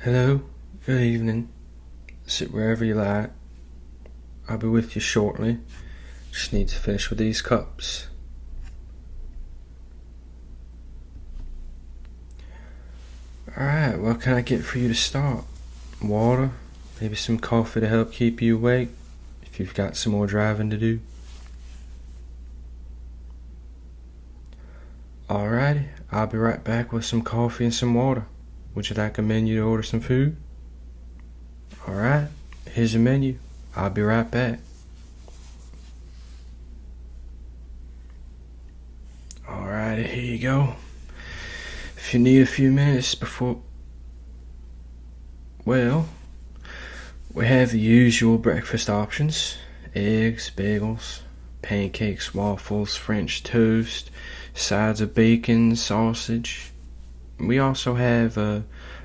Hello, good evening. Sit wherever you like. I'll be with you shortly. Just need to finish with these cups. Alright, what can I get for you to start? Water? Maybe some coffee to help keep you awake if you've got some more driving to do. Alrighty, I'll be right back with some coffee and some water. Would you like a menu to order some food? Alright, here's your menu. I'll be right back. Alrighty, here you go. If you need a few minutes before... Well, we have the usual breakfast options. Eggs, bagels, pancakes, waffles, French toast, sides of bacon, sausage. We also have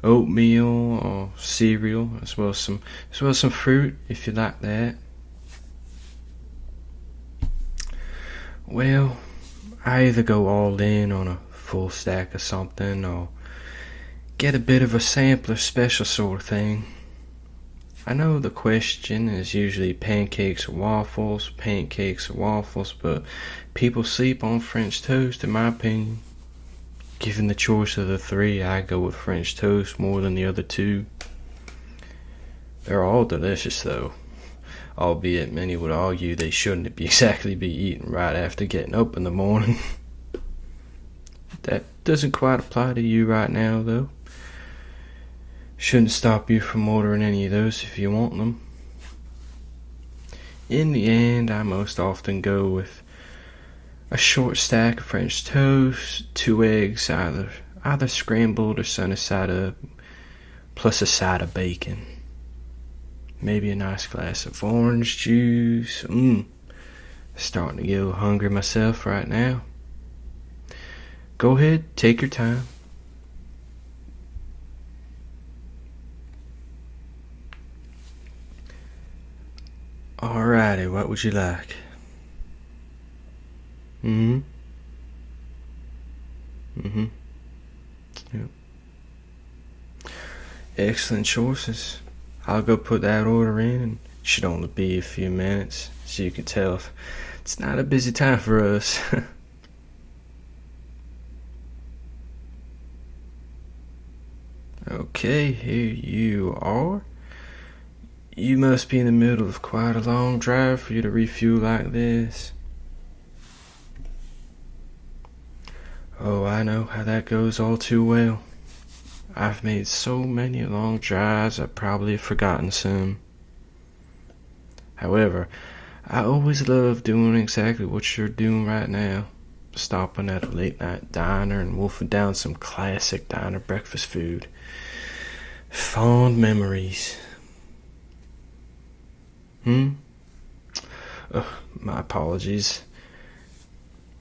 oatmeal or cereal, as well as some fruit if you like that. Well, I either go all in on a full stack of something or get a bit of a sampler special sort of thing. I know the question is usually pancakes or waffles, but people sleep on French toast in my opinion. Given the choice of the three, I go with French toast more than the other two. They're all delicious though, albeit many would argue they shouldn't exactly be eaten right after getting up in the morning. That doesn't quite apply to you right now though. Shouldn't stop you from ordering any of those if you want them. In the end, I most often go with a short stack of French toast, 2 eggs, either scrambled or sunny side up, plus a side of bacon. Maybe a nice glass of orange juice. Starting to get a little hungry myself right now. Go ahead, take your time. Alrighty, what would you like? Yep. Excellent choices. I'll go put that order in, and it should only be a few minutes. So you can tell it's not a busy time for us. Okay, here you are. You must be in the middle of quite a long drive for you to refuel like this. Oh, I know how that goes all too well. I've made so many long drives I've probably forgotten some. However, I always love doing exactly what you're doing right now. Stopping at a late night diner and wolfing down some classic diner breakfast food. Fond memories. My apologies.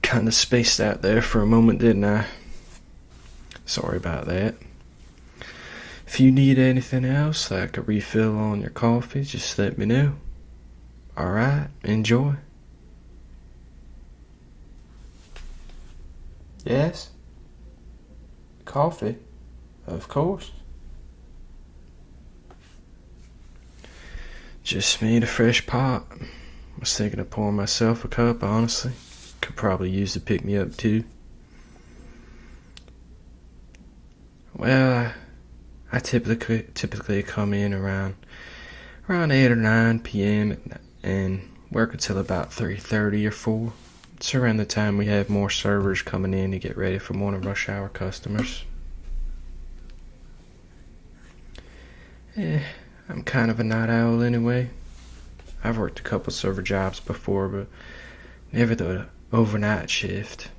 Kinda spaced out there for a moment, didn't I? Sorry about that. If you need anything else, like a refill on your coffee, just let me know. Alright, enjoy. Yes? Coffee? Of course. Just made a fresh pot. Was thinking of pouring myself a cup, honestly. Could probably use to pick me up too. Well, I typically come in around 8 or 9 p.m. and work until about 3:30 or 4. It's around the time we have more servers coming in to get ready for morning rush hour customers. I'm kind of a night owl anyway. I've worked a couple server jobs before, but never the overnight shift.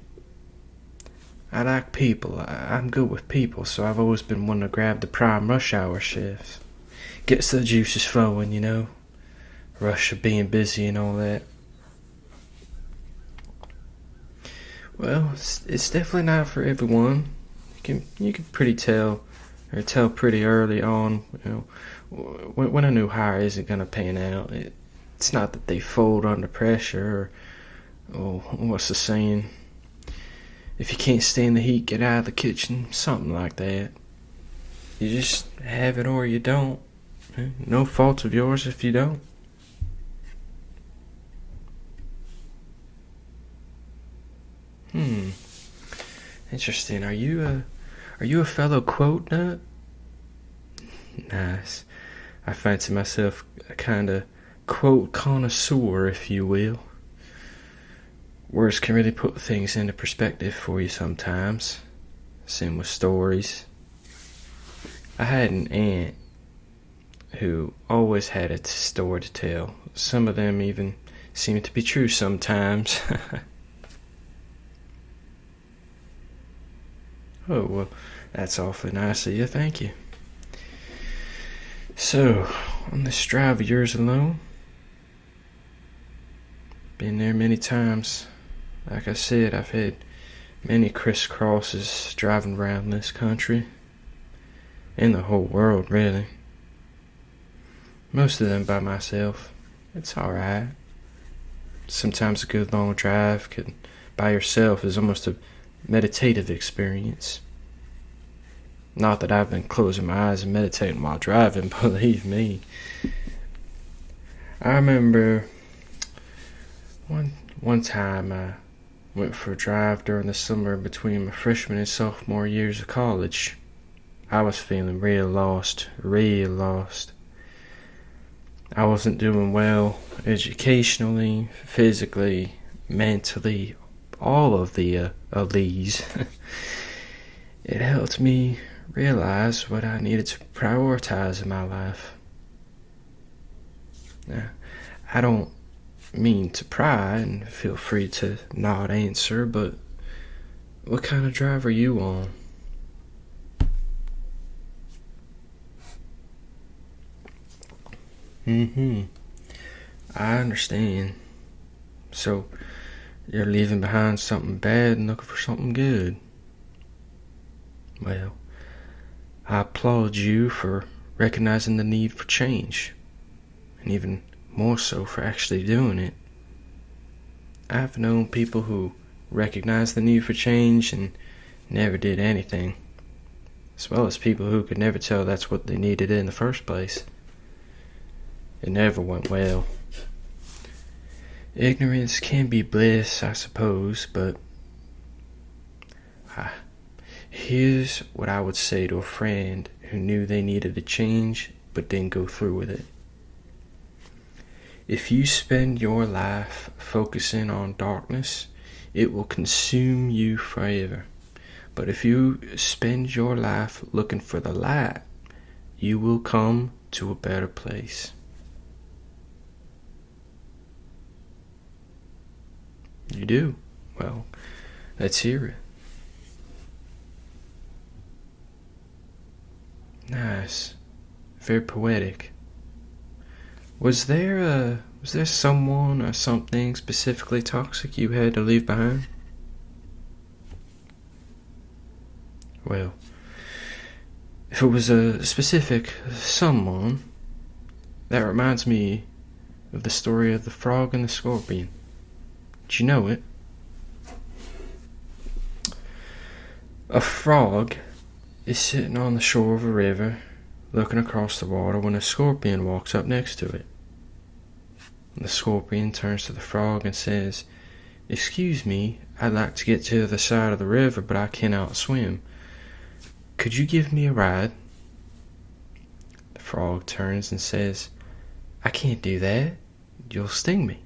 I like people. I'm good with people, so I've always been wanting to grab the prime rush hour shifts. Gets the juices flowing, you know. Rush of being busy and all that. Well, it's definitely not for everyone. You can tell pretty early on, you know, when a new hire isn't gonna pan out. It's not that they fold under pressure or what's the saying? If you can't stand the heat, get out of the kitchen. Something like that. You just have it or you don't. No fault of yours if you don't. Interesting. Are you a fellow quote nut? Nice. I fancy myself a kind of quote connoisseur, if you will. Words can really put things into perspective for you sometimes. Same with stories. I had an aunt who always had a story to tell. Some of them even seem to be true sometimes. Oh, well, that's awfully nice of you, thank you. So, on this drive of yours alone, been there many times. Like I said, I've had many crisscrosses driving around this country. In the whole world, really. Most of them by myself. It's alright. Sometimes a good long drive by yourself is almost a meditative experience. Not that I've been closing my eyes and meditating while driving, believe me. I remember one time I went for a drive during the summer between my freshman and sophomore years of college. I was feeling real lost. I wasn't doing well educationally, physically, mentally, all of the these. It helped me realize what I needed to prioritize in my life. Now, I don't mean to pry, and feel free to not answer, but what kind of drive are you on? I understand. So, you're leaving behind something bad and looking for something good. Well, I applaud you for recognizing the need for change, and even more so for actually doing it. I've known people who recognized the need for change and never did anything, as well as people who could never tell that's what they needed in the first place. It never went well. Ignorance can be bliss, I suppose, but here's what I would say to a friend who knew they needed a change but didn't go through with it. If you spend your life focusing on darkness, it will consume you forever. But if you spend your life looking for the light, you will come to a better place. You do? Well, let's hear it. Nice. Very poetic. Was there someone or something specifically toxic you had to leave behind? Well, if it was a specific someone, that reminds me of the story of the frog and the scorpion. Did you know it? A frog is sitting on the shore of a river, looking across the water when a scorpion walks up next to it. The scorpion turns to the frog and says, "Excuse me, I'd like to get to the other side of the river, but I cannot swim. Could you give me a ride?" The frog turns and says, "I can't do that. You'll sting me."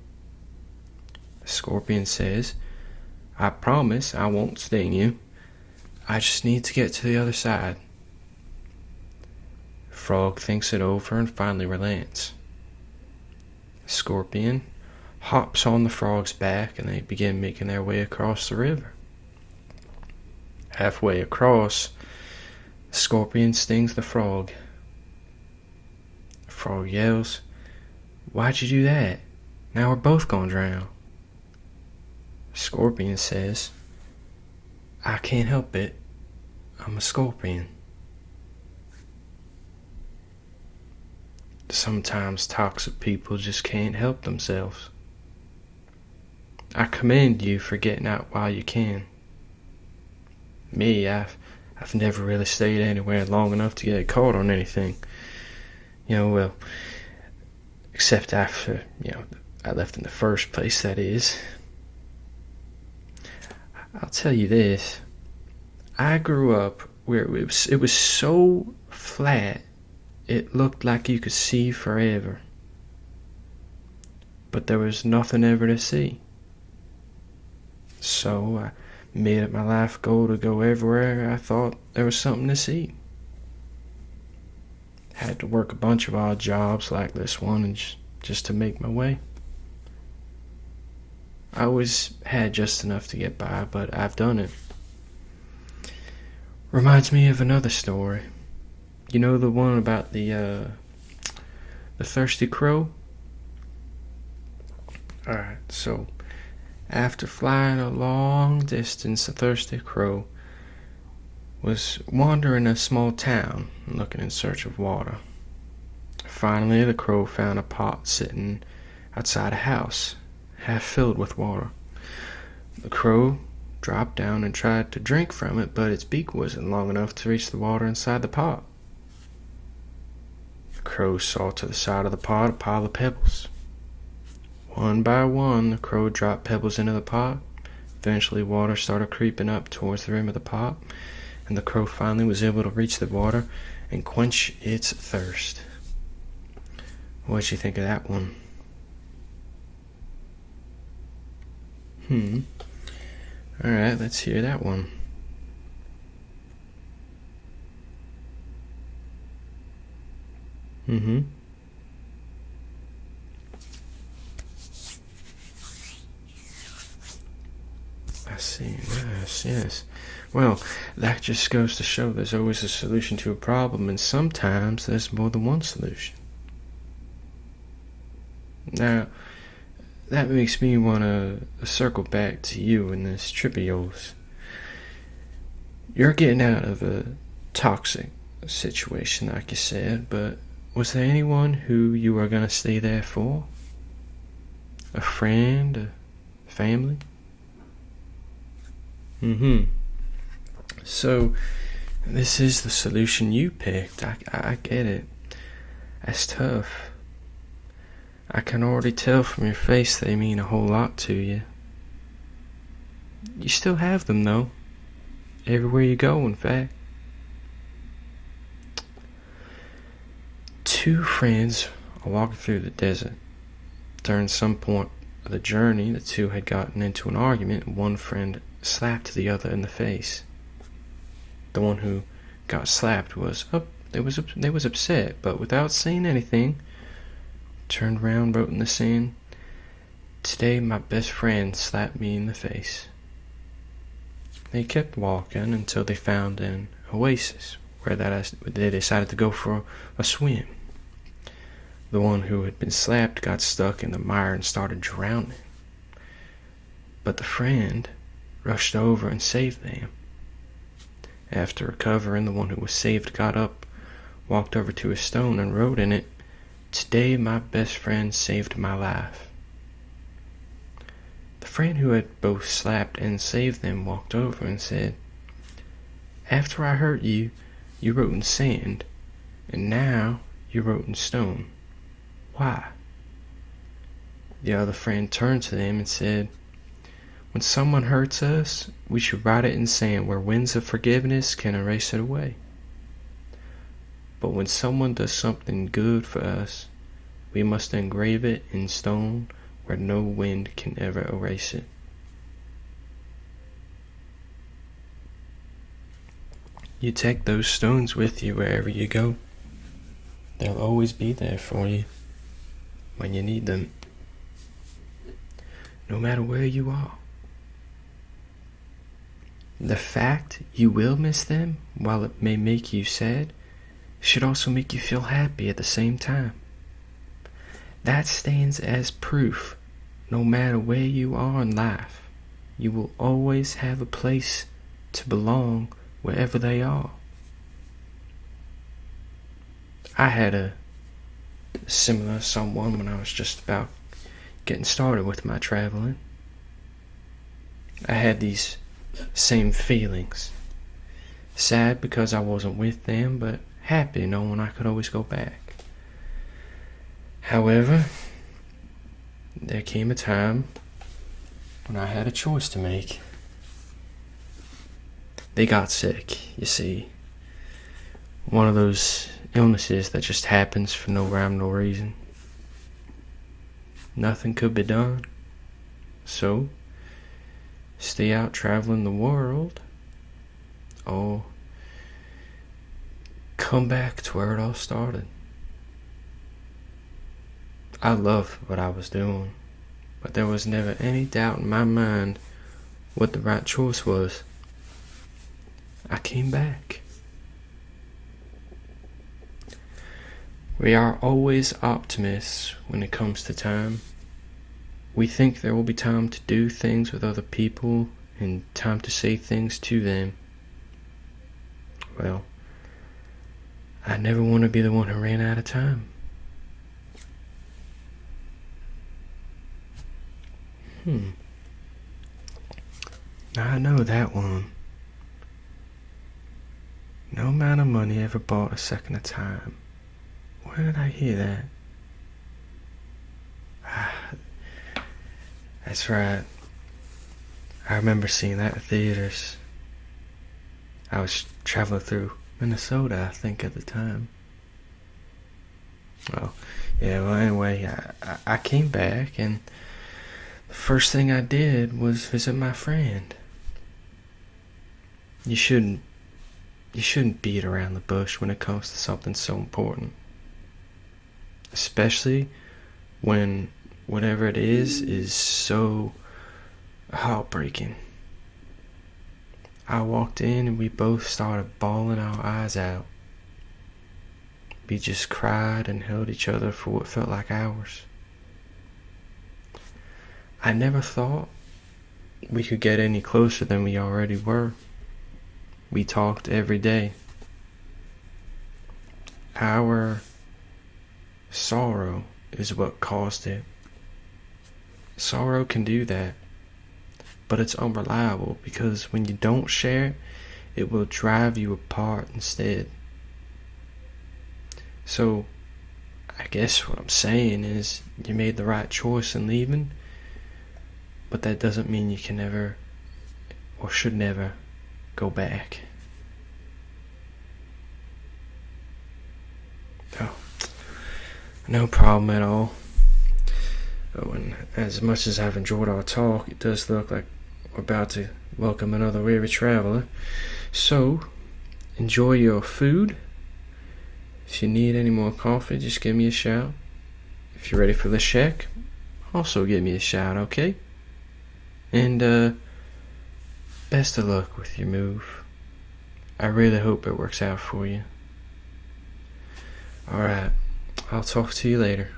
The scorpion says, "I promise I won't sting you. I just need to get to the other side." The frog thinks it over and finally relents. The scorpion hops on the frog's back and they begin making their way across the river. Halfway across, the scorpion stings the frog. The frog yells, "Why'd you do that? Now we're both gonna drown." The scorpion says, "I can't help it. I'm a scorpion." Sometimes toxic people just can't help themselves. I commend you for getting out while you can. Me, I've I've never really stayed anywhere long enough to get caught on anything. Well, except after, I left in the first place, that is. I'll tell you this. I grew up where it was so flat, it looked like you could see forever. But there was nothing ever to see. So I made it my life goal to go everywhere I thought there was something to see. Had to work a bunch of odd jobs like this one and just to make my way. I always had just enough to get by, but I've done it. Reminds me of another story. You know the one about the thirsty crow? Alright, so after flying a long distance, the thirsty crow was wandering a small town looking in search of water. Finally, the crow found a pot sitting outside a house, half filled with water. The crow dropped down and tried to drink from it, but its beak wasn't long enough to reach the water inside the pot. The crow saw to the side of the pot a pile of pebbles. One by one, the crow dropped pebbles into the pot. Eventually, water started creeping up towards the rim of the pot, and the crow finally was able to reach the water and quench its thirst. What'd you think of that one? Alright, let's hear that one. I see. Yes. Well, that just goes to show there's always a solution to a problem, and sometimes there's more than one solution. Now, that makes me want to circle back to you and this trip of yours. You're getting out of a toxic situation, like you said, but was there anyone who you were going to stay there for? A friend? A family? So, this is the solution you picked. I get it. That's tough. I can already tell from your face they mean a whole lot to you. You still have them, though. Everywhere you go, in fact. Two friends are walking through the desert. During some point of the journey, the two had gotten into an argument, and one friend slapped the other in the face. The one who got slapped was upset, but without saying anything, turned around, wrote in the sand, "Today my best friend slapped me in the face." They kept walking until they found an oasis where they decided to go for a swim. The one who had been slapped got stuck in the mire and started drowning. But the friend rushed over and saved them. After recovering, the one who was saved got up, walked over to a stone and wrote in it, "Today my best friend saved my life." The friend who had both slapped and saved them walked over and said, "After I hurt you, you wrote in sand, and now you wrote in stone. Why?" The other friend turned to them and said, "When someone hurts us, we should write it in sand where winds of forgiveness can erase it away. But when someone does something good for us, we must engrave it in stone where no wind can ever erase it." You take those stones with you wherever you go. They'll always be there for you when you need them, no matter where you are. The fact you will miss them, while it may make you sad, should also make you feel happy at the same time. That stands as proof, no matter where you are in life, you will always have a place to belong wherever they are. I had a similar someone when I was just about getting started with my traveling. I had these same feelings, Sad because I wasn't with them, but happy knowing I could always go back. However, there came a time when I had a choice to make. They got sick, you see. One of those illnesses that just happens for no rhyme, no reason. Nothing could be done. So, stay out traveling the world, or come back to where it all started. I loved what I was doing, but there was never any doubt in my mind what the right choice was. I came back. We are always optimists when it comes to time. We think there will be time to do things with other people and time to say things to them. Well, I never want to be the one who ran out of time. I know that one. No amount of money ever bought a second of time. Where did I hear that? That's right. I remember seeing that in theaters. I was traveling through Minnesota, I think, at the time. Oh, yeah, well, anyway, I came back, and the first thing I did was visit my friend. You shouldn't beat around the bush when it comes to something so important. Especially when whatever it is so heartbreaking. I walked in and we both started bawling our eyes out. We just cried and held each other for what felt like hours. I never thought we could get any closer than we already were. We talked every day. Our sorrow is what caused it. Sorrow can do that, but it's unreliable because when you don't share it, it will drive you apart instead. So, I guess what I'm saying is you made the right choice in leaving, but that doesn't mean you can never or should never go back. Oh, no problem at all. Oh, and as much as I've enjoyed our talk, it does look like we're about to welcome another weary traveler. So, enjoy your food. If you need any more coffee, just give me a shout. If you're ready for the check, also give me a shout, okay? And, best of luck with your move. I really hope it works out for you. Alright, I'll talk to you later.